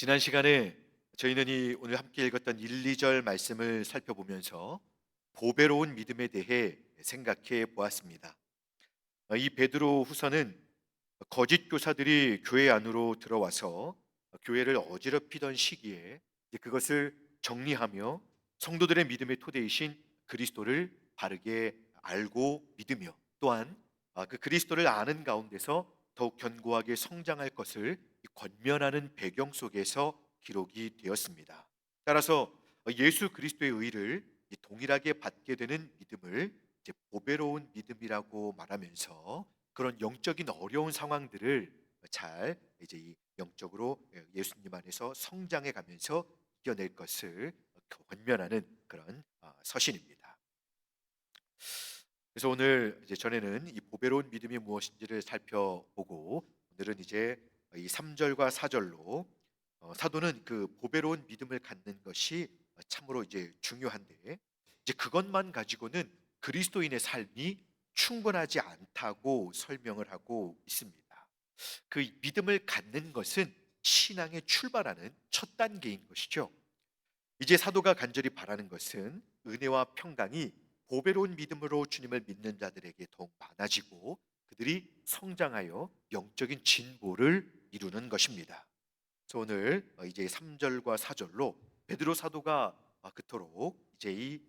지난 시간에 저희는 오늘 함께 읽었던 1, 2절 말씀을 살펴보면서 보배로운 믿음에 대해 생각해 보았습니다. 이 베드로 후서는 거짓 교사들이 교회 안으로 들어와서 교회를 어지럽히던 시기에 이제 그것을 정리하며 성도들의 믿음의 토대이신 그리스도를 바르게 알고 믿으며 또한 그 그리스도를 아는 가운데서 더욱 견고하게 성장할 것을 권면하는 배경 속에서 기록이 되었습니다. 따라서 예수 그리스도의 의를 동일하게 받게 되는 믿음을 이제 보배로운 믿음이라고 말하면서 그런 영적인 어려운 상황들을 잘 이제 이 영적으로 예수님 안에서 성장해 가면서 이겨낼 것을 권면하는 그런 서신입니다. 그래서 오늘 이제 전에는 이 보배로운 믿음이 무엇인지를 살펴보고 오늘은 이제 이 3절과 4절로 사도는 그 보배로운 믿음을 갖는 것이 참으로 이제 중요한데 이제 그것만 가지고는 그리스도인의 삶이 충분하지 않다고 설명을 하고 있습니다. 그 믿음을 갖는 것은 신앙에 출발하는 첫 단계인 것이죠. 이제 사도가 간절히 바라는 것은 은혜와 평강이 보배로운 믿음으로 주님을 믿는 자들에게 더욱 많아지고 그들이 성장하여 영적인 진보를 이루는 것입니다. 그래서 오늘 이제 3절과 4절로 베드로 사도가 그토록 이제 이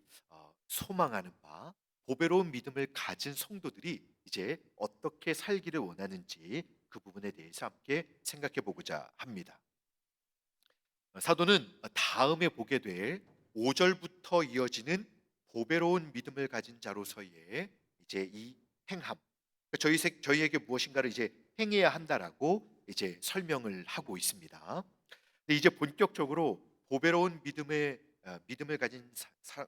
소망하는 바 보배로운 믿음을 가진 성도들이 이제 어떻게 살기를 원하는지 그 부분에 대해서 함께 생각해 보고자 합니다. 사도는 다음에 보게 될 5절부터 이어지는 보배로운 믿음을 가진 자로서의 이제 이 행함, 저희에게 무엇인가를 이제 행해야 한다라고 이제 설명을 하고 있습니다. 근데 이제 본격적으로 보배로운 믿음을 가진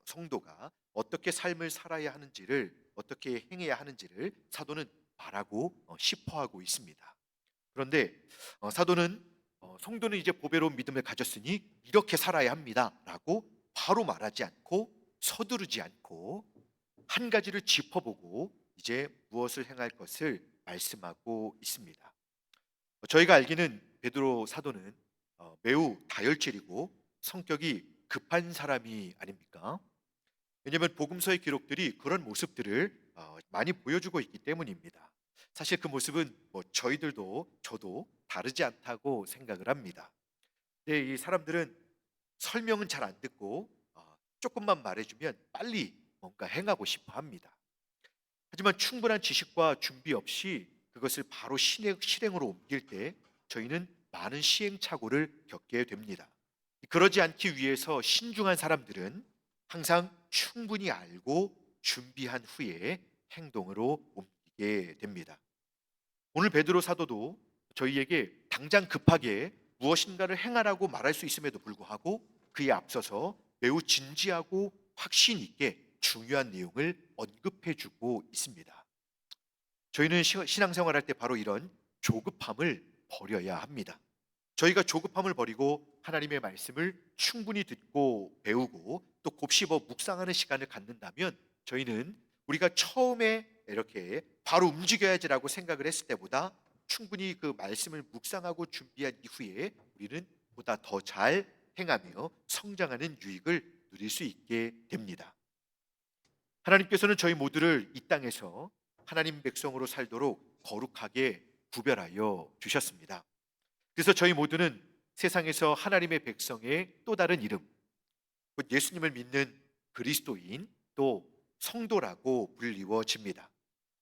성도가 어떻게 삶을 살아야 하는지를 어떻게 행해야 하는지를 사도는 말하고 싶어하고 있습니다. 그런데 사도는 성도는 이제 보배로운 믿음을 가졌으니 이렇게 살아야 합니다라고 바로 말하지 않고 서두르지 않고 한 가지를 짚어보고 이제 무엇을 행할 것을 말씀하고 있습니다. 저희가 알기는 베드로 사도는 매우 다혈질이고 성격이 급한 사람이 아닙니까? 왜냐하면 복음서의 기록들이 그런 모습들을 많이 보여주고 있기 때문입니다. 사실 그 모습은 뭐 저도 다르지 않다고 생각을 합니다. 근데 이 사람들은 설명은 잘 안 듣고 조금만 말해주면 빨리 뭔가 행하고 싶어 합니다. 하지만 충분한 지식과 준비 없이 그것을 바로 실행으로 옮길 때 저희는 많은 시행착오를 겪게 됩니다. 그러지 않기 위해서 신중한 사람들은 항상 충분히 알고 준비한 후에 행동으로 옮기게 됩니다. 오늘 베드로 사도도 저희에게 당장 급하게 무엇인가를 행하라고 말할 수 있음에도 불구하고 그에 앞서서 매우 진지하고 확신 있게 중요한 내용을 언급해 주고 있습니다. 저희는 신앙생활 할 때 바로 이런 조급함을 버려야 합니다. 저희가 조급함을 버리고 하나님의 말씀을 충분히 듣고 배우고 또 곱씹어 묵상하는 시간을 갖는다면 저희는 우리가 처음에 이렇게 바로 움직여야지라고 생각을 했을 때보다 충분히 그 말씀을 묵상하고 준비한 이후에 우리는 보다 더 잘 행하며 성장하는 유익을 누릴 수 있게 됩니다. 하나님께서는 저희 모두를 이 땅에서 하나님 백성으로 살도록 거룩하게 구별하여 주셨습니다. 그래서 저희 모두는 세상에서 하나님의 백성의 또 다른 이름, 곧 예수님을 믿는 그리스도인 또 성도라고 불리워집니다.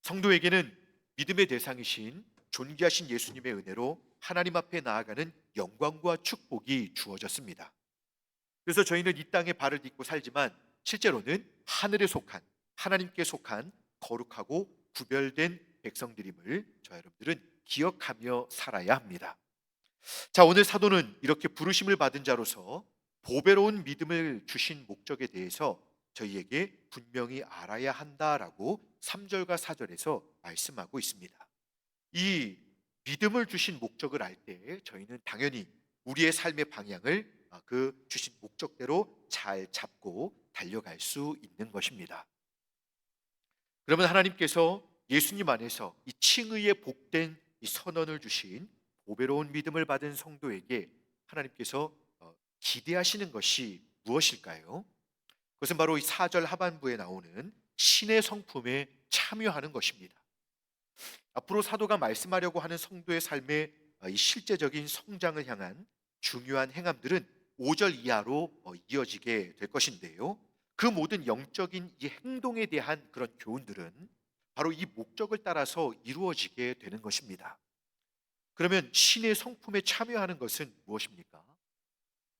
성도에게는 믿음의 대상이신 존귀하신 예수님의 은혜로 하나님 앞에 나아가는 영광과 축복이 주어졌습니다. 그래서 저희는 이 땅에 발을 딛고 살지만 실제로는 하늘에 속한 하나님께 속한 거룩하고 구별된 백성들임을 저 여러분들은 기억하며 살아야 합니다. 자, 오늘 사도는 이렇게 부르심을 받은 자로서 보배로운 믿음을 주신 목적에 대해서 저희에게 분명히 알아야 한다라고 3절과 4절에서 말씀하고 있습니다. 이 믿음을 주신 목적을 알 때 저희는 당연히 우리의 삶의 방향을 그 주신 목적대로 잘 잡고 달려갈 수 있는 것입니다. 그러면 하나님께서 예수님 안에서 이 칭의의 복된 이 선언을 주신 보배로운 믿음을 받은 성도에게 하나님께서 기대하시는 것이 무엇일까요? 그것은 바로 이 4절 하반부에 나오는 신의 성품에 참여하는 것입니다. 앞으로 사도가 말씀하려고 하는 성도의 삶의 이 실제적인 성장을 향한 중요한 행함들은 5절 이하로 이어지게 될 것인데요. 그 모든 영적인 이 행동에 대한 그런 교훈들은 바로 이 목적을 따라서 이루어지게 되는 것입니다. 그러면 신의 성품에 참여하는 것은 무엇입니까?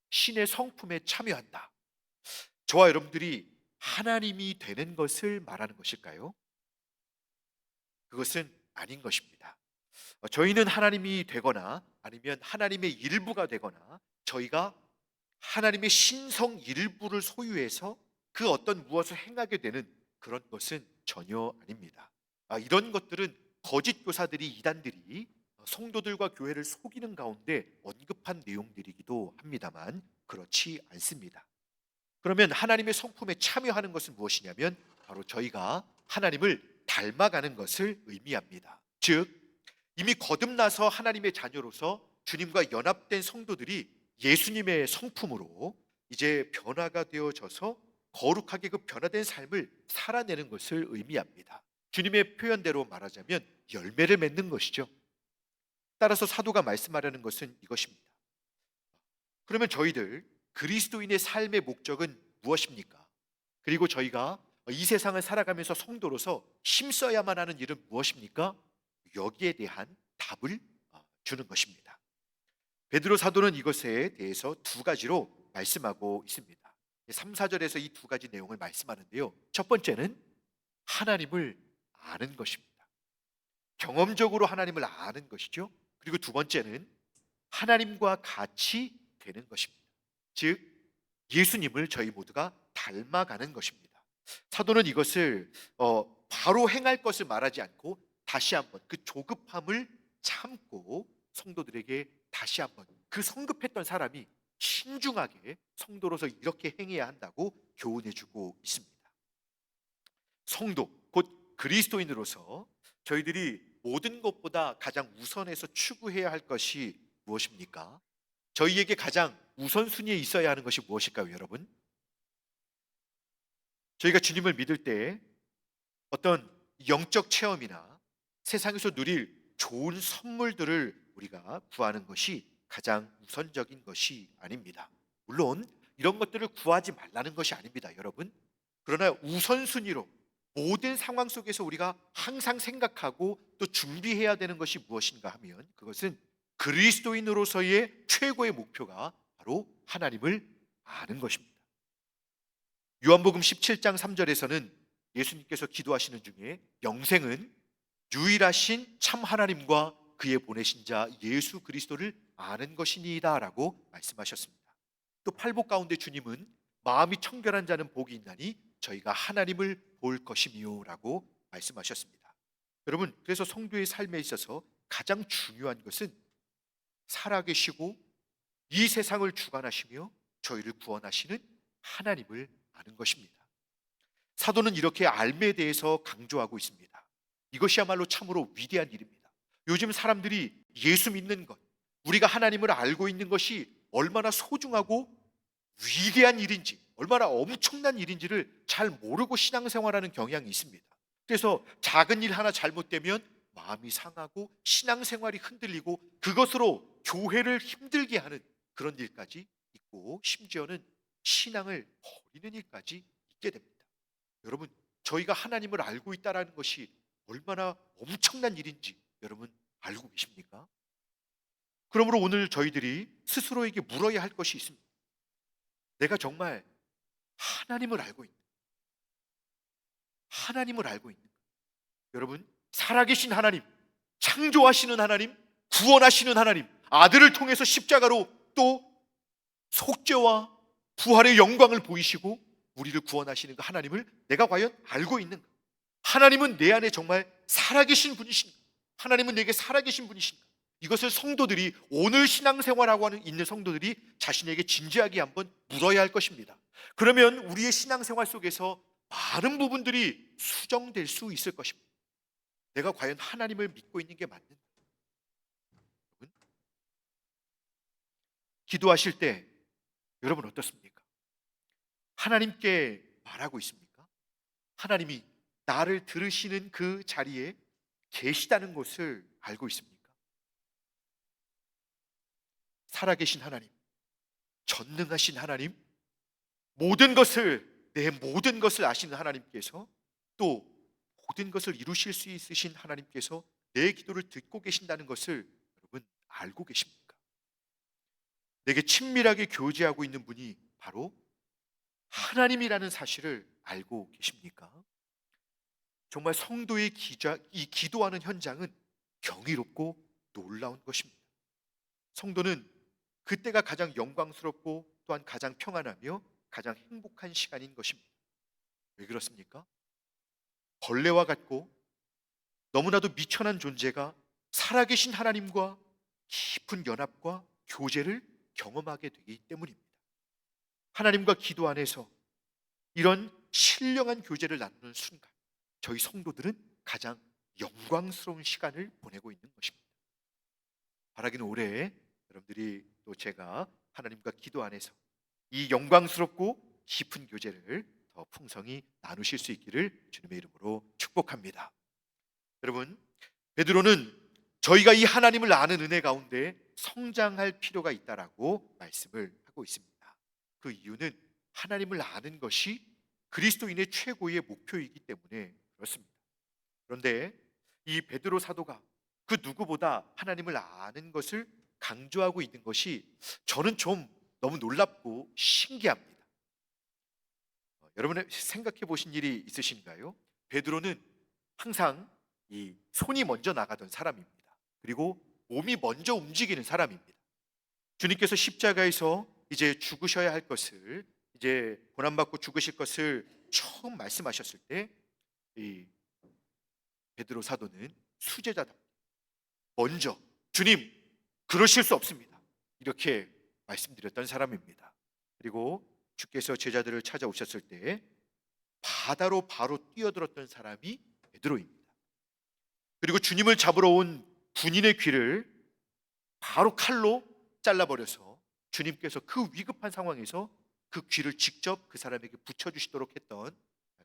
신의 성품에 참여한다. 저와 여러분들이 하나님이 되는 것을 말하는 것일까요? 그것은 아닌 것입니다. 저희는 하나님이 되거나 아니면 하나님의 일부가 되거나 저희가 하나님의 신성 일부를 소유해서 그 어떤 무엇을 행하게 되는 그런 것은 전혀 아닙니다. 이런 것들은 거짓 교사들이 이단들이 성도들과 교회를 속이는 가운데 언급한 내용들이기도 합니다만 그렇지 않습니다. 그러면 하나님의 성품에 참여하는 것은 무엇이냐면 바로 저희가 하나님을 닮아가는 것을 의미합니다. 즉 이미 거듭나서 하나님의 자녀로서 주님과 연합된 성도들이 예수님의 성품으로 이제 변화가 되어져서 거룩하게 그 변화된 삶을 살아내는 것을 의미합니다. 주님의 표현대로 말하자면 열매를 맺는 것이죠. 따라서 사도가 말씀하려는 것은 이것입니다. 그러면 저희들 그리스도인의 삶의 목적은 무엇입니까? 그리고 저희가 이 세상을 살아가면서 성도로서 힘써야만 하는 일은 무엇입니까? 여기에 대한 답을 주는 것입니다. 베드로 사도는 이것에 대해서 두 가지로 말씀하고 있습니다. 3, 4절에서 이 두 가지 내용을 말씀하는데요. 첫 번째는 하나님을 아는 것입니다. 경험적으로 하나님을 아는 것이죠. 그리고 두 번째는 하나님과 같이 되는 것입니다. 즉 예수님을 저희 모두가 닮아가는 것입니다. 사도는 이것을 바로 행할 것을 말하지 않고 다시 한번 그 조급함을 참고 성도들에게 다시 한번 그 성급했던 사람이 신중하게 성도로서 이렇게 행해야 한다고 교훈해주고 있습니다. 성도 곧 그리스도인으로서 저희들이 모든 것보다 가장 우선해서 추구해야 할 것이 무엇입니까? 저희에게 가장 우선순위에 있어야 하는 것이 무엇일까요, 여러분? 저희가 주님을 믿을 때 어떤 영적 체험이나 세상에서 누릴 좋은 선물들을 우리가 구하는 것이 가장 우선적인 것이 아닙니다. 물론 이런 것들을 구하지 말라는 것이 아닙니다, 여러분. 그러나 우선순위로 모든 상황 속에서 우리가 항상 생각하고 또 준비해야 되는 것이 무엇인가 하면 그것은 그리스도인으로서의 최고의 목표가 바로 하나님을 아는 것입니다. 요한복음 17장 3절에서는 예수님께서 기도하시는 중에 영생은 유일하신 참 하나님과 그의 보내신 자 예수 그리스도를 아는 것이니이다라고 말씀하셨습니다. 또 팔복 가운데 주님은 마음이 청결한 자는 복이 있나니 저희가 하나님을 볼 것이미요라고 말씀하셨습니다. 여러분, 그래서 성도의 삶에 있어서 가장 중요한 것은 살아계시고 이 세상을 주관하시며 저희를 구원하시는 하나님을 아는 것입니다. 사도는 이렇게 알매에 대해서 강조하고 있습니다. 이것이야말로 참으로 위대한 일입니다. 요즘 사람들이 예수 믿는 것, 우리가 하나님을 알고 있는 것이 얼마나 소중하고 위대한 일인지, 얼마나 엄청난 일인지를 잘 모르고 신앙생활하는 경향이 있습니다. 그래서 작은 일 하나 잘못되면 마음이 상하고 신앙생활이 흔들리고 그것으로 교회를 힘들게 하는 그런 일까지 있고 심지어는 신앙을 버리는 일까지 있게 됩니다. 여러분, 저희가 하나님을 알고 있다는 것이 얼마나 엄청난 일인지 여러분 알고 계십니까? 그러므로 오늘 저희들이 스스로에게 물어야 할 것이 있습니다. 내가 정말 하나님을 알고 있는, 하나님을 알고 있는, 여러분 살아계신 하나님, 창조하시는 하나님, 구원하시는 하나님, 아들을 통해서 십자가로 또 속죄와 부활의 영광을 보이시고 우리를 구원하시는 그 하나님을 내가 과연 알고 있는가? 하나님은 내 안에 정말 살아계신 분이신가? 하나님은 내게 살아계신 분이신가? 이것을 성도들이 오늘 신앙생활하고 있는 성도들이 자신에게 진지하게 한번 물어야 할 것입니다. 그러면 우리의 신앙생활 속에서 많은 부분들이 수정될 수 있을 것입니다. 내가 과연 하나님을 믿고 있는 게 맞는가? 기도하실 때 여러분 어떻습니까? 하나님께 말하고 있습니까? 하나님이 나를 들으시는 그 자리에 계시다는 것을 알고 있습니까? 살아계신 하나님, 전능하신 하나님, 내 모든 것을 아시는 하나님께서, 또 모든 것을 이루실 수 있으신 하나님께서 내 기도를 듣고 계신다는 것을 여러분 알고 계십니까? 내게 친밀하게 교제하고 있는 분이 바로 하나님이라는 사실을 알고 계십니까? 정말 성도의 이 기도하는 현장은 경이롭고 놀라운 것입니다. 성도는 그때가 가장 영광스럽고 또한 가장 평안하며 가장 행복한 시간인 것입니다. 왜 그렇습니까? 벌레와 같고 너무나도 미천한 존재가 살아계신 하나님과 깊은 연합과 교제를 경험하게 되기 때문입니다. 하나님과 기도 안에서 이런 신령한 교제를 나누는 순간, 저희 성도들은 가장 영광스러운 시간을 보내고 있는 것입니다. 바라기는 올해 여러분들이 또 제가 하나님과 기도 안에서 이 영광스럽고 깊은 교제를 더 풍성히 나누실 수 있기를 주님의 이름으로 축복합니다. 여러분, 베드로는 저희가 이 하나님을 아는 은혜 가운데 성장할 필요가 있다라고 말씀을 하고 있습니다. 그 이유는 하나님을 아는 것이 그리스도인의 최고의 목표이기 때문에 그렇습니다. 그런데 이 베드로 사도가 그 누구보다 하나님을 아는 것을 강조하고 있는 것이 저는 좀 너무 놀랍고 신기합니다. 여러분 생각해 보신 일이 있으신가요? 베드로는 항상 이 손이 먼저 나가던 사람입니다. 그리고 몸이 먼저 움직이는 사람입니다. 주님께서 십자가에서 이제 죽으셔야 할 것을, 이제 고난받고 죽으실 것을 처음 말씀하셨을 때 이 베드로 사도는 수제자다, 먼저 주님 그러실 수 없습니다, 이렇게 말씀드렸던 사람입니다. 그리고 주께서 제자들을 찾아오셨을 때 바다로 바로 뛰어들었던 사람이 베드로입니다. 그리고 주님을 잡으러 온 군인의 귀를 바로 칼로 잘라버려서 주님께서 그 위급한 상황에서 그 귀를 직접 그 사람에게 붙여주시도록 했던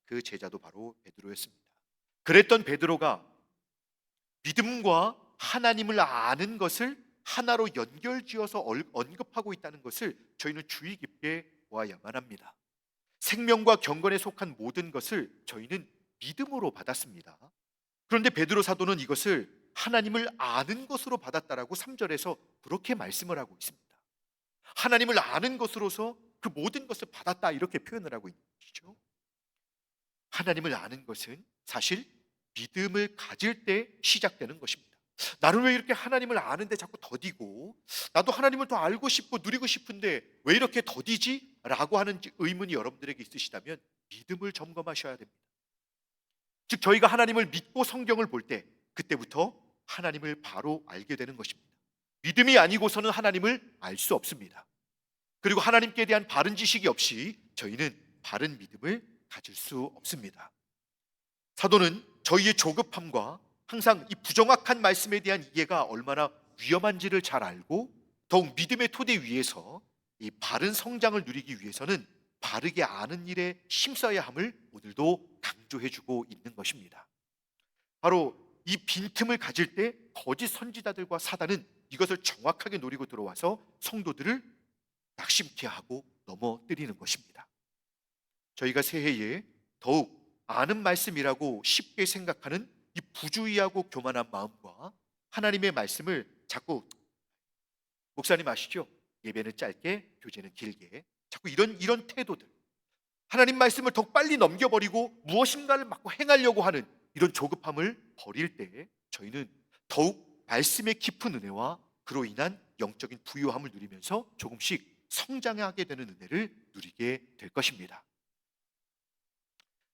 그 제자도 바로 베드로였습니다. 그랬던 베드로가 믿음과 하나님을 아는 것을 하나로 연결지어서 언급하고 있다는 것을 저희는 주의 깊게 보아야만 합니다. 생명과 경건에 속한 모든 것을 저희는 믿음으로 받았습니다. 그런데 베드로 사도는 이것을 하나님을 아는 것으로 받았다라고 3절에서 그렇게 말씀을 하고 있습니다. 하나님을 아는 것으로서 그 모든 것을 받았다, 이렇게 표현을 하고 있는 것이죠. 하나님을 아는 것은 사실 믿음을 가질 때 시작되는 것입니다. 나는 왜 이렇게 하나님을 아는데 자꾸 더디고, 나도 하나님을 더 알고 싶고 누리고 싶은데 왜 이렇게 더디지? 라고 하는 의문이 여러분들에게 있으시다면 믿음을 점검하셔야 됩니다. 즉 저희가 하나님을 믿고 성경을 볼 때 그때부터 하나님을 바로 알게 되는 것입니다. 믿음이 아니고서는 하나님을 알 수 없습니다. 그리고 하나님께 대한 바른 지식이 없이 저희는 바른 믿음을 가질 수 없습니다. 사도는 저희의 조급함과 항상 이 부정확한 말씀에 대한 이해가 얼마나 위험한지를 잘 알고, 더욱 믿음의 토대 위에서 이 바른 성장을 누리기 위해서는 바르게 아는 일에 힘써야 함을 오늘도 강조해주고 있는 것입니다. 바로 이 빈틈을 가질 때 거짓 선지자들과 사단은 이것을 정확하게 노리고 들어와서 성도들을 낙심케 하고 넘어뜨리는 것입니다. 저희가 새해에 더욱 아는 말씀이라고 쉽게 생각하는 이 부주의하고 교만한 마음과 하나님의 말씀을 자꾸, 목사님 아시죠? 예배는 짧게 교제는 길게, 자꾸 이런 태도들, 하나님 말씀을 더 빨리 넘겨버리고 무엇인가를 막 행하려고 하는 이런 조급함을 버릴 때 저희는 더욱 말씀의 깊은 은혜와 그로 인한 영적인 부유함을 누리면서 조금씩 성장하게 되는 은혜를 누리게 될 것입니다.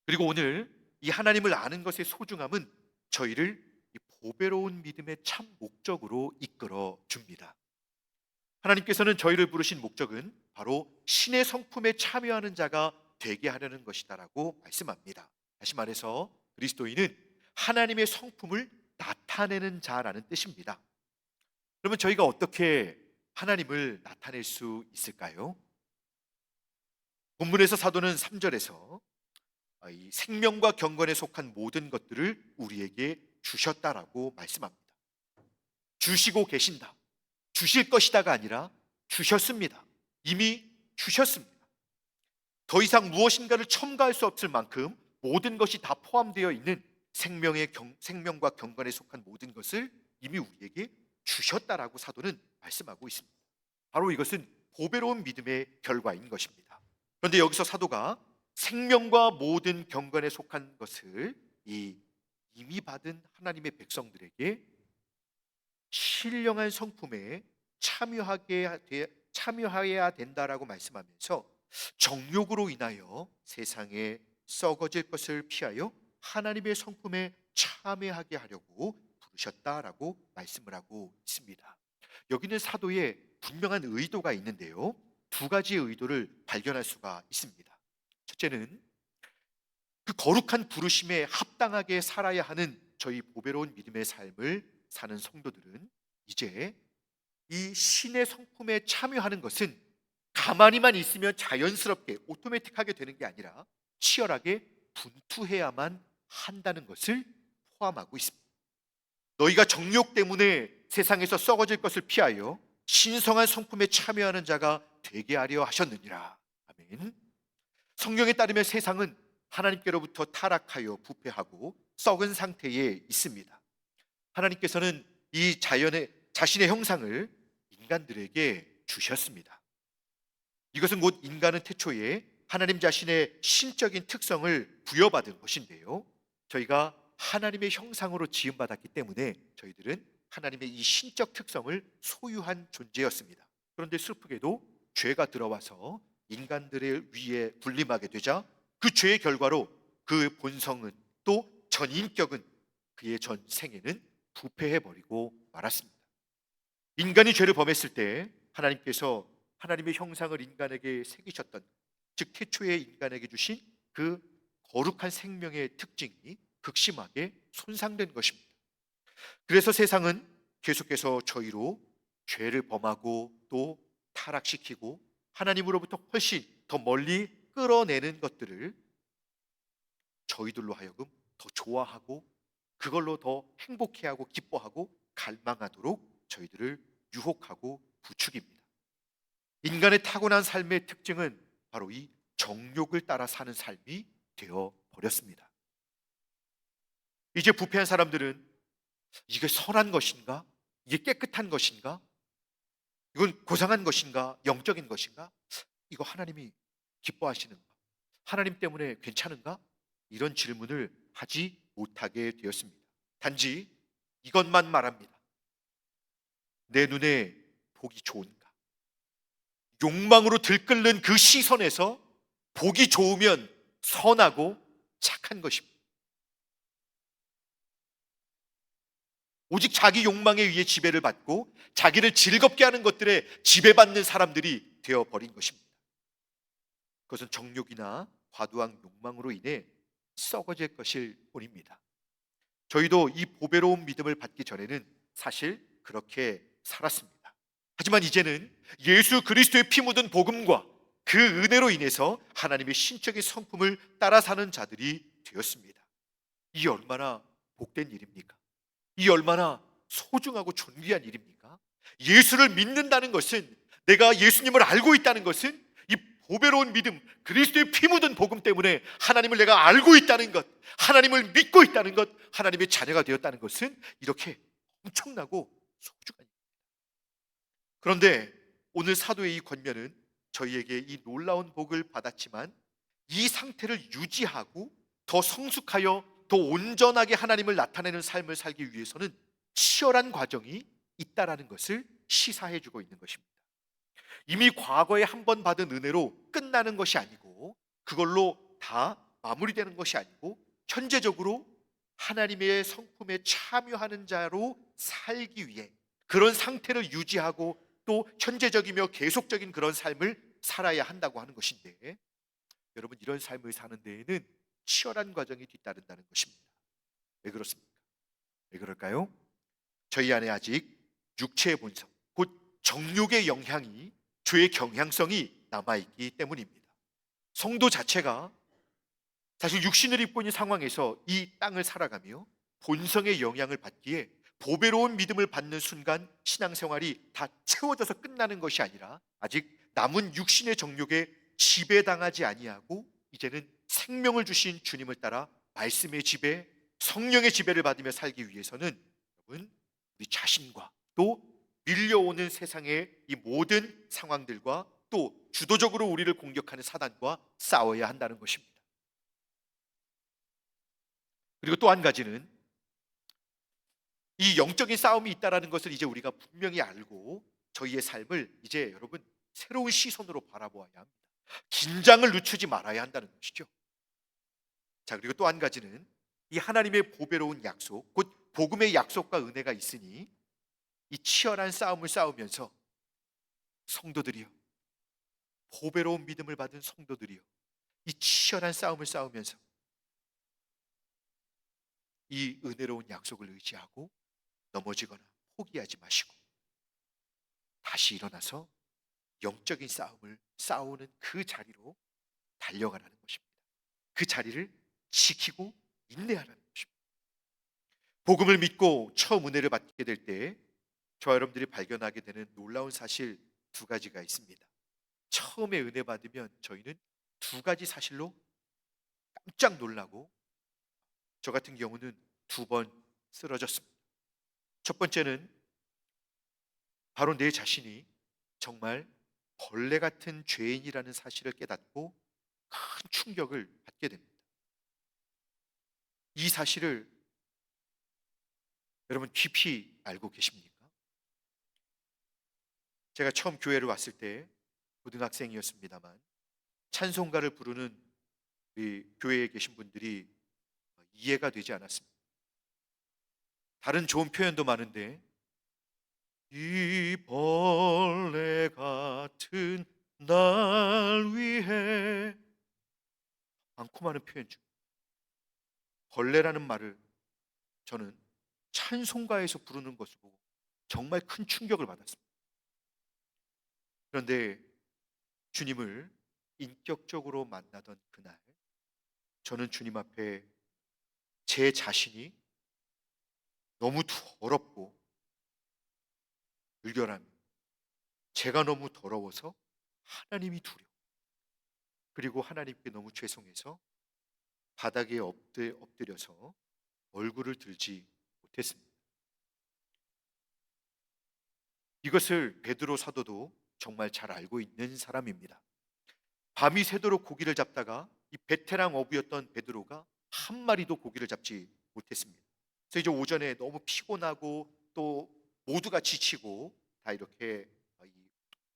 그리고 오늘 이 하나님을 아는 것의 소중함은 저희를 이 보배로운 믿음의 참 목적으로 이끌어 줍니다. 하나님께서는 저희를 부르신 목적은 바로 신의 성품에 참여하는 자가 되게 하려는 것이다라고 말씀합니다. 다시 말해서 그리스도인은 하나님의 성품을 나타내는 자라는 뜻입니다. 그러면 저희가 어떻게 하나님을 나타낼 수 있을까요? 본문에서 사도는 3절에서 이 생명과 경건에 속한 모든 것들을 우리에게 주셨다라고 말씀합니다. 주시고 계신다. 주실 것이다가 아니라 주셨습니다. 이미 주셨습니다. 더 이상 무엇인가를 첨가할 수 없을 만큼 모든 것이 다 포함되어 있는 생명과 경건에 속한 모든 것을 이미 우리에게 주셨다라고 사도는 말씀하고 있습니다. 바로 이것은 보배로운 믿음의 결과인 것입니다. 그런데 여기서 사도가 생명과 모든 경건에 속한 것을 이미 받은 하나님의 백성들에게 신령한 성품에 참여해야 된다라고 말씀하면서 정욕으로 인하여 세상에 썩어질 것을 피하여 하나님의 성품에 참여하게 하려고 부르셨다라고 말씀을 하고 있습니다. 여기는 사도의 분명한 의도가 있는데요, 두 가지의 의도를 발견할 수가 있습니다. 첫째는 그 거룩한 부르심에 합당하게 살아야 하는 저희 보배로운 믿음의 삶을 사는 성도들은 이제 이 신의 성품에 참여하는 것은 가만히만 있으면 자연스럽게 오토매틱하게 되는 게 아니라 치열하게 분투해야만 한다는 것을 포함하고 있습니다. 너희가 정욕 때문에 세상에서 썩어질 것을 피하여 신성한 성품에 참여하는 자가 되게 하려 하셨느니라. 아멘. 성경에 따르면 세상은 하나님께로부터 타락하여 부패하고 썩은 상태에 있습니다. 하나님께서는 이 자신의 형상을 인간들에게 주셨습니다. 이것은 곧 인간은 태초에 하나님 자신의 신적인 특성을 부여받은 것인데요, 저희가 하나님의 형상으로 지음받았기 때문에 저희들은 하나님의 이 신적 특성을 소유한 존재였습니다. 그런데 슬프게도 죄가 들어와서 인간들의 위에 군림하게 되자 그 죄의 결과로 그 본성은, 또 전인격은, 그의 전 생애는 부패해버리고 말았습니다. 인간이 죄를 범했을 때 하나님께서 하나님의 형상을 인간에게 새기셨던, 즉 태초에 인간에게 주신 그 거룩한 생명의 특징이 극심하게 손상된 것입니다. 그래서 세상은 계속해서 저희로 죄를 범하고 또 타락시키고 하나님으로부터 훨씬 더 멀리 끌어내는 것들을 저희들로 하여금 더 좋아하고 그걸로 더 행복해하고 기뻐하고 갈망하도록 저희들을 유혹하고 부추깁니다. 인간의 타고난 삶의 특징은 바로 이 정욕을 따라 사는 삶이 되어 버렸습니다. 이제 부패한 사람들은 이게 선한 것인가? 이게 깨끗한 것인가? 이건 고상한 것인가? 영적인 것인가? 이거 하나님이 기뻐하시는가? 하나님 때문에 괜찮은가? 이런 질문을 하지 못하게 되었습니다. 단지 이것만 말합니다. 내 눈에 보기 좋은가? 욕망으로 들끓는 그 시선에서 보기 좋으면 선하고 착한 것입니다. 오직 자기 욕망에 의해 지배를 받고 자기를 즐겁게 하는 것들에 지배받는 사람들이 되어버린 것입니다. 그것은 정욕이나 과도한 욕망으로 인해 썩어질 것일 뿐입니다. 저희도 이 보배로운 믿음을 받기 전에는 사실 그렇게 살았습니다. 하지만 이제는 예수 그리스도의 피 묻은 복음과 그 은혜로 인해서 하나님의 신적인 성품을 따라 사는 자들이 되었습니다. 이 얼마나 복된 일입니까? 이 얼마나 소중하고 존귀한 일입니까? 예수를 믿는다는 것은, 내가 예수님을 알고 있다는 것은 이 보배로운 믿음, 그리스도의 피 묻은 복음 때문에 하나님을 내가 알고 있다는 것, 하나님을 믿고 있다는 것, 하나님의 자녀가 되었다는 것은 이렇게 엄청나고 소중한 일입니다. 그런데 오늘 사도의 이 권면은 저희에게 이 놀라운 복을 받았지만 이 상태를 유지하고 더 성숙하여 더 온전하게 하나님을 나타내는 삶을 살기 위해서는 치열한 과정이 있다라는 것을 시사해 주고 있는 것입니다. 이미 과거에 한 번 받은 은혜로 끝나는 것이 아니고, 그걸로 다 마무리되는 것이 아니고, 현재적으로 하나님의 성품에 참여하는 자로 살기 위해 그런 상태를 유지하고 또 현재적이며 계속적인 그런 삶을 살아야 한다고 하는 것인데, 여러분, 이런 삶을 사는 데에는 치열한 과정이 뒤따른다는 것입니다. 왜 그렇습니까? 왜 그럴까요? 저희 안에 아직 육체의 본성, 곧 정욕의 영향이, 죄의 경향성이 남아있기 때문입니다. 성도 자체가 사실 육신을 입고 있는 상황에서 이 땅을 살아가며 본성의 영향을 받기에, 보배로운 믿음을 받는 순간 신앙생활이 다 채워져서 끝나는 것이 아니라 아직 남은 육신의 정욕에 지배당하지 아니하고 이제는 생명을 주신 주님을 따라 말씀의 지배, 성령의 지배를 받으며 살기 위해서는, 여러분, 우리 자신과 또 밀려오는 세상의 이 모든 상황들과 또 주도적으로 우리를 공격하는 사단과 싸워야 한다는 것입니다. 그리고 또 한 가지는, 이 영적인 싸움이 있다라는 것을 이제 우리가 분명히 알고 저희의 삶을 이제 여러분 새로운 시선으로 바라보아야 합니다. 긴장을 늦추지 말아야 한다는 것이죠. 자, 그리고 또 한 가지는, 이 하나님의 보배로운 약속, 곧 복음의 약속과 은혜가 있으니 이 치열한 싸움을 싸우면서 성도들이요, 보배로운 믿음을 받은 성도들이요, 이 치열한 싸움을 싸우면서 이 은혜로운 약속을 의지하고 넘어지거나 포기하지 마시고 다시 일어나서 영적인 싸움을 싸우는 그 자리로 달려가라는 것입니다. 그 자리를 지키고 인내하라는 것입니다. 복음을 믿고 처음 은혜를 받게 될 때 저와 여러분들이 발견하게 되는 놀라운 사실 두 가지가 있습니다. 처음에 은혜 받으면 저희는 두 가지 사실로 깜짝 놀라고, 저 같은 경우는 두 번 쓰러졌습니다. 첫 번째는 바로 내 자신이 정말 벌레 같은 죄인이라는 사실을 깨닫고 큰 충격을 받게 됩니다. 이 사실을 여러분 깊이 알고 계십니까? 제가 처음 교회를 왔을 때 고등학생이었습니다만 찬송가를 부르는 우리 교회에 계신 분들이 이해가 되지 않았습니다. 다른 좋은 표현도 많은데 이 벌레 같은 날 위해, 많고 많은 표현 중 벌레라는 말을 저는 찬송가에서 부르는 것을 보고 정말 큰 충격을 받았습니다. 그런데 주님을 인격적으로 만나던 그날, 저는 주님 앞에 제 자신이 너무 더럽고 불결함, 제가 너무 더러워서 하나님이 두려워, 그리고 하나님께 너무 죄송해서 바닥에 엎드려서 얼굴을 들지 못했습니다. 이것을 베드로 사도도 정말 잘 알고 있는 사람입니다. 밤이 새도록 고기를 잡다가 이 베테랑 어부였던 베드로가 한 마리도 고기를 잡지 못했습니다. 그래서 이제 오전에 너무 피곤하고 또 모두가 지치고 다 이렇게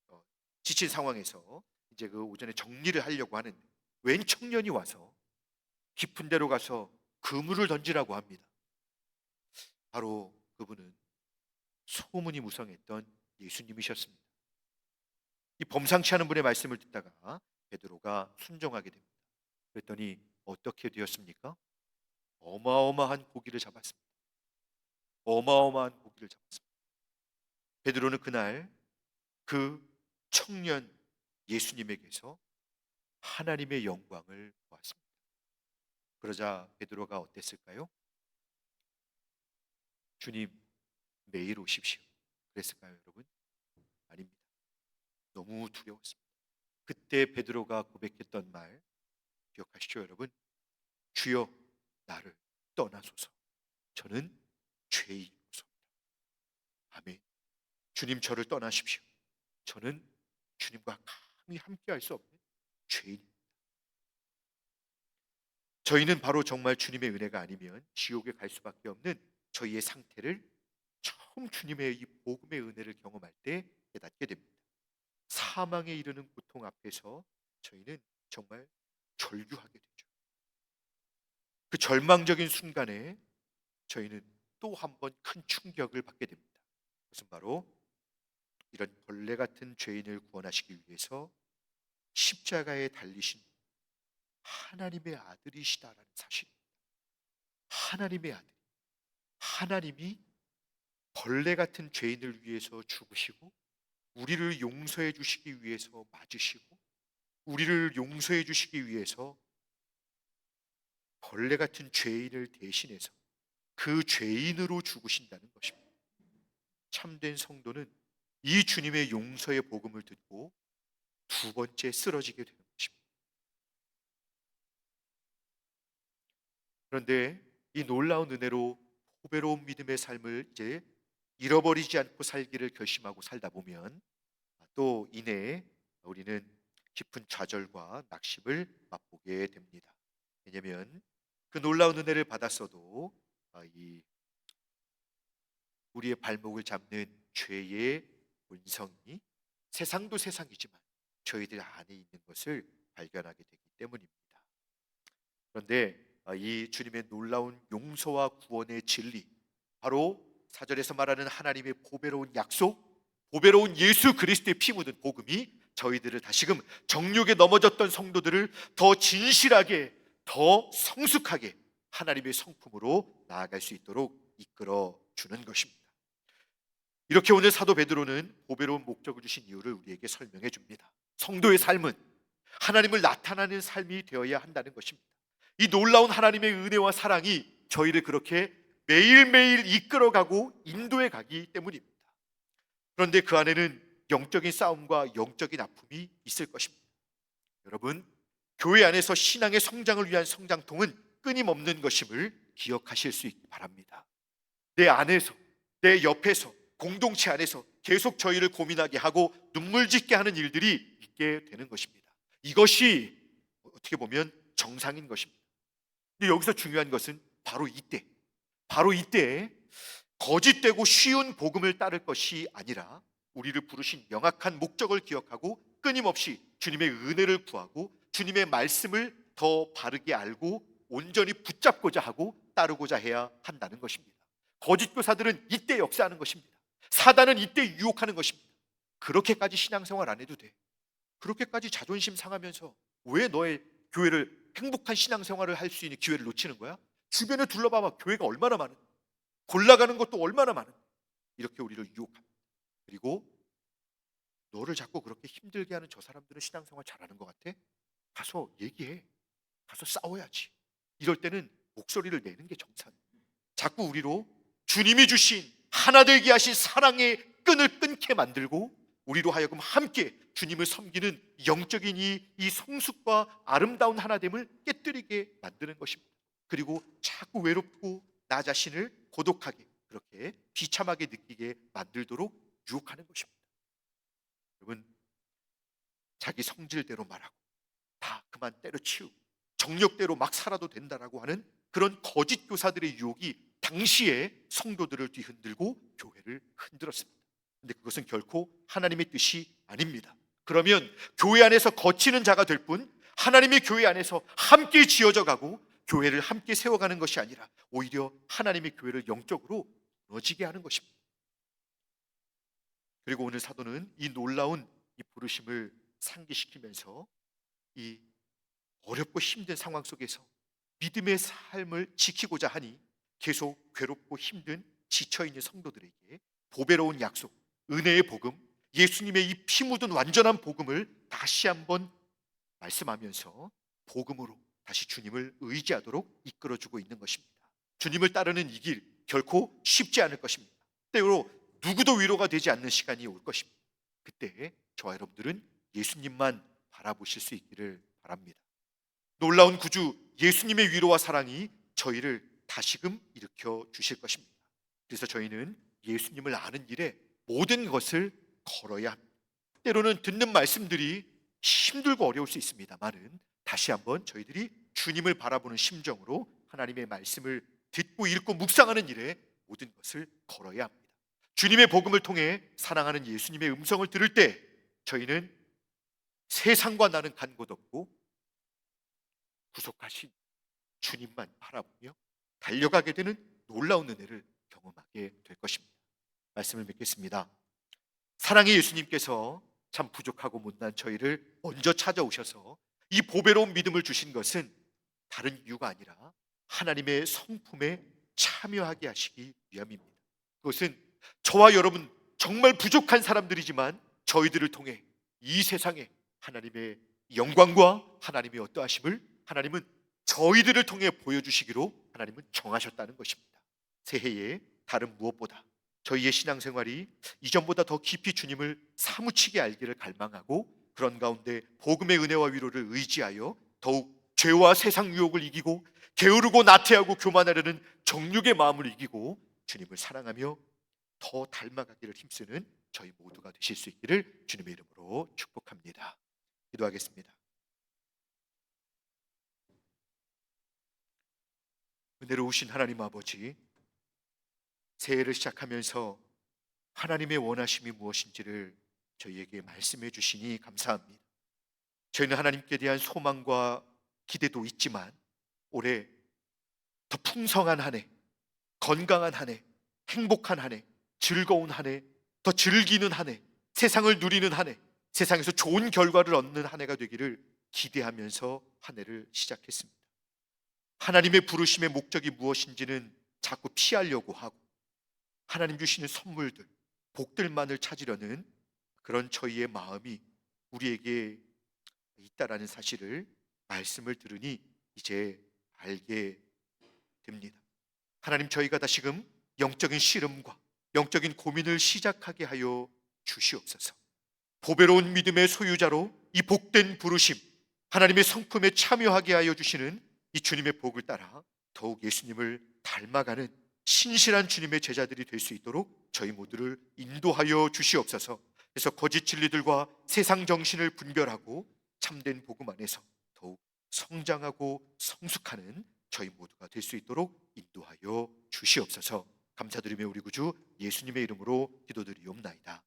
어, 지친 상황에서 이제 그 오전에 정리를 하려고 하는데 웬 청년이 와서 깊은 데로 가서 그물을 던지라고 합니다. 바로 그분은 소문이 무성했던 예수님이셨습니다. 이 범상치 않은 분의 말씀을 듣다가 베드로가 순종하게 됩니다. 그랬더니 어떻게 되었습니까? 어마어마한 고기를 잡았습니다. 어마어마한 고기를 잡았습니다. 베드로는 그날 그 청년 예수님에게서 하나님의 영광을 보았습니다. 그러자 베드로가 어땠을까요? 주님, 매일 오십시오. 그랬을까요, 여러분? 아닙니다. 너무 두려웠습니다. 그때 베드로가 고백했던 말 기억하시죠, 여러분? 주여, 나를 떠나소서. 저는 죄인이소서. 아멘. 주님, 저를 떠나십시오. 저는 주님과 감히 함께할 수 없는 죄인입니다. 저희는 바로 정말 주님의 은혜가 아니면 지옥에 갈 수밖에 없는 저희의 상태를 처음 주님의 이 복음의 은혜를 경험할 때 깨닫게 됩니다. 사망에 이르는 고통 앞에서 저희는 정말 절규하게 되죠. 그 절망적인 순간에 저희는 또 한 번 큰 충격을 받게 됩니다. 그것은 바로 이런 벌레 같은 죄인을 구원하시기 위해서 십자가에 달리신 하나님의 아들이시다라는 사실입니다. 하나님의 아들, 하나님이 벌레 같은 죄인을 위해서 죽으시고 우리를 용서해 주시기 위해서 맞으시고 우리를 용서해 주시기 위해서 벌레 같은 죄인을 대신해서 그 죄인으로 죽으신다는 것입니다. 참된 성도는 이 주님의 용서의 복음을 듣고 두 번째 쓰러지게 되는 것입니다. 그런데 이 놀라운 은혜로 보배로운 믿음의 삶을 이제 잃어버리지 않고 살기를 결심하고 살다 보면 또 이내 우리는 깊은 좌절과 낙심을 맛보게 됩니다. 왜냐하면 그 놀라운 은혜를 받았어도 이 우리의 발목을 잡는 죄의 본성이 세상도 세상이지만 저희들 안에 있는 것을 발견하게 되기 때문입니다. 그런데 이 주님의 놀라운 용서와 구원의 진리, 바로 4절에서 말하는 하나님의 보배로운 약속, 보배로운 예수 그리스도의 피 묻은 복음이 저희들을 다시금 정욕에 넘어졌던 성도들을 더 진실하게, 더 성숙하게 하나님의 성품으로 나아갈 수 있도록 이끌어 주는 것입니다. 이렇게 오늘 사도 베드로는 보배로운 목적을 주신 이유를 우리에게 설명해 줍니다. 성도의 삶은 하나님을 나타나는 삶이 되어야 한다는 것입니다. 이 놀라운 하나님의 은혜와 사랑이 저희를 그렇게 매일매일 이끌어가고 인도해 가기 때문입니다. 그런데 그 안에는 영적인 싸움과 영적인 아픔이 있을 것입니다. 여러분, 교회 안에서 신앙의 성장을 위한 성장통은 끊임없는 것임을 기억하실 수 있기 바랍니다. 내 안에서, 내 옆에서, 공동체 안에서 계속 저희를 고민하게 하고 눈물 짓게 하는 일들이 있게 되는 것입니다. 이것이 어떻게 보면 정상인 것입니다. 근데 여기서 중요한 것은 바로 이때 거짓되고 쉬운 복음을 따를 것이 아니라 우리를 부르신 명확한 목적을 기억하고 끊임없이 주님의 은혜를 구하고 주님의 말씀을 더 바르게 알고 온전히 붙잡고자 하고 따르고자 해야 한다는 것입니다. 거짓 교사들은 이때 역사하는 것입니다. 사단은 이때 유혹하는 것입니다. 그렇게까지 신앙생활 안 해도 돼. 그렇게까지 자존심 상하면서 왜 너의 교회를 행복한 신앙생활을 할 수 있는 기회를 놓치는 거야? 주변에 둘러봐봐. 교회가 얼마나 많은, 골라가는 것도 얼마나 많은, 이렇게 우리를 유혹합니다. 그리고 너를 자꾸 그렇게 힘들게 하는 저 사람들은 신앙생활 잘하는 것 같아? 가서 얘기해. 가서 싸워야지. 이럴 때는 목소리를 내는 게 정상이에요. 자꾸 우리로 주님이 주신 하나 되게 하신 사랑의 끈을 끊게 만들고 우리로 하여금 함께 주님을 섬기는 영적인 이 성숙과 아름다운 하나됨을 깨뜨리게 만드는 것입니다. 그리고 자꾸 외롭고 나 자신을 고독하게, 그렇게 비참하게 느끼게 만들도록 유혹하는 것입니다. 여러분, 자기 성질대로 말하고 다 그만 때려치우고 정력대로 막 살아도 된다라고 하는 그런 거짓 교사들의 유혹이 당시에 성도들을 뒤흔들고 교회를 흔들었습니다. 근데 그것은 결코 하나님의 뜻이 아닙니다. 그러면 교회 안에서 거치는 자가 될 뿐 하나님의 교회 안에서 함께 지어져 가고 교회를 함께 세워가는 것이 아니라 오히려 하나님의 교회를 영적으로 무너지게 하는 것입니다. 그리고 오늘 사도는 이 놀라운 이 부르심을 상기시키면서 이 어렵고 힘든 상황 속에서 믿음의 삶을 지키고자 하니 계속 괴롭고 힘든 지쳐있는 성도들에게 보배로운 약속, 은혜의 복음, 예수님의 이 피 묻은 완전한 복음을 다시 한번 말씀하면서 복음으로 다시 주님을 의지하도록 이끌어주고 있는 것입니다. 주님을 따르는 이 길 결코 쉽지 않을 것입니다. 때로 누구도 위로가 되지 않는 시간이 올 것입니다. 그때 저와 여러분들은 예수님만 바라보실 수 있기를 바랍니다. 놀라운 구주 예수님의 위로와 사랑이 저희를 다시금 일으켜 주실 것입니다. 그래서 저희는 예수님을 아는 길에 모든 것을 걸어야 합니다. 때로는 듣는 말씀들이 힘들고 어려울 수 있습니다만은 다시 한번 저희들이 주님을 바라보는 심정으로 하나님의 말씀을 듣고 읽고 묵상하는 일에 모든 것을 걸어야 합니다. 주님의 복음을 통해 사랑하는 예수님의 음성을 들을 때 저희는 세상과 나는 간 곳 없고 구속하신 주님만 바라보며 달려가게 되는 놀라운 은혜를 경험하게 될 것입니다. 말씀을 맺겠습니다. 사랑의 예수님께서 참 부족하고 못난 저희를 먼저 찾아오셔서 이 보배로운 믿음을 주신 것은 다른 이유가 아니라 하나님의 성품에 참여하게 하시기 위함입니다. 그것은 저와 여러분 정말 부족한 사람들이지만 저희들을 통해 이 세상에 하나님의 영광과 하나님의 어떠하심을 하나님은 저희들을 통해 보여주시기로 하나님은 정하셨다는 것입니다. 새해에 다른 무엇보다 저희의 신앙생활이 이전보다 더 깊이 주님을 사무치게 알기를 갈망하고, 그런 가운데 복음의 은혜와 위로를 의지하여 더욱 죄와 세상 유혹을 이기고 게으르고 나태하고 교만하려는 정욕의 마음을 이기고 주님을 사랑하며 더 닮아가기를 힘쓰는 저희 모두가 되실 수 있기를 주님의 이름으로 축복합니다. 기도하겠습니다. 은혜로우신 하나님 아버지, 새해를 시작하면서 하나님의 원하심이 무엇인지를 저희에게 말씀해 주시니 감사합니다. 저희는 하나님께 대한 소망과 기대도 있지만 올해 더 풍성한 한 해, 건강한 한 해, 행복한 한 해, 즐거운 한 해, 더 즐기는 한 해, 세상을 누리는 한 해, 세상에서 좋은 결과를 얻는 한 해가 되기를 기대하면서 한 해를 시작했습니다. 하나님의 부르심의 목적이 무엇인지는 자꾸 피하려고 하고 하나님 주시는 선물들, 복들만을 찾으려는 그런 저희의 마음이 우리에게 있다라는 사실을 말씀을 들으니 이제 알게 됩니다. 하나님, 저희가 다시금 영적인 씨름과 영적인 고민을 시작하게 하여 주시옵소서. 보배로운 믿음의 소유자로 이 복된 부르심, 하나님의 성품에 참여하게 하여 주시는 이 주님의 복을 따라 더욱 예수님을 닮아가는 신실한 주님의 제자들이 될 수 있도록 저희 모두를 인도하여 주시옵소서. 그래서 거짓 진리들과 세상 정신을 분별하고 참된 복음 안에서 더욱 성장하고 성숙하는 저희 모두가 될 수 있도록 인도하여 주시옵소서. 감사드리며 우리 구주 예수님의 이름으로 기도드리옵나이다.